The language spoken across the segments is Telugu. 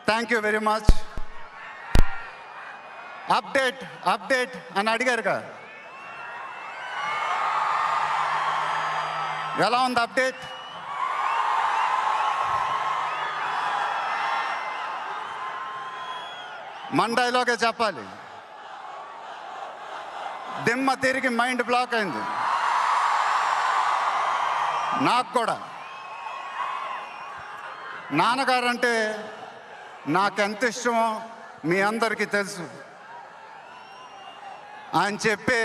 Thank you very much. Update అని అడిగారుగా, ఎలా ఉంది అప్డేట్? మన డైలాగే చెప్పాలి. దిమ్మ తిరిగి మైండ్ బ్లాక్ అయింది నాకు కూడా. నాన్నగారంటే నాకెంత ఇష్టమో మీ అందరికీ తెలుసు. ఆయన చెప్పే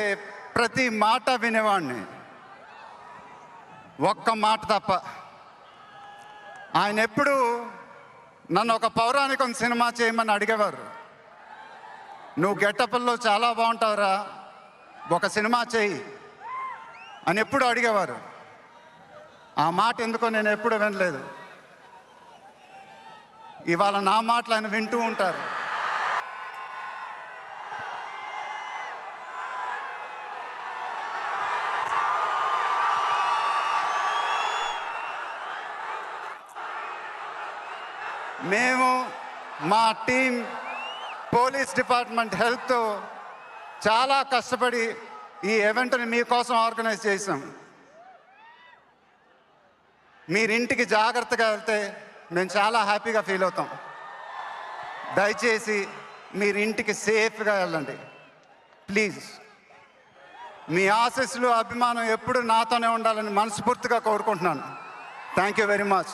ప్రతి మాట వినేవాడిని, ఒక్క మాట తప్ప. ఆయన ఎప్పుడు నన్ను ఒక పౌరాణికం సినిమా చేయమని అడిగేవారు. నువ్వు గెటప్లో చాలా బాగుంటావురా, ఒక సినిమా చేయి అని ఎప్పుడు అడిగేవారు. ఆ మాట ఎందుకో నేను ఎప్పుడు వినలేదు. ఇవాళ నా మాటలు ఆయన వింటూ ఉంటారు. మేము మా టీం పోలీస్ డిపార్ట్మెంట్ హెల్త్తో చాలా కష్టపడి ఈ ఈవెంట్ని మీకోసం ఆర్గనైజ్ చేసాం. మీరింటికి జాగ్రత్తగా వెళ్తే మేము చాలా హ్యాపీగా ఫీల్ అవుతాం. దయచేసి మీరింటికి సేఫ్గా వెళ్ళండి ప్లీజ్. మీ ఆశీస్సులు, అభిమానం ఎప్పుడు నాతోనే ఉండాలని మనస్ఫూర్తిగా కోరుకుంటున్నాను. Thank you very much.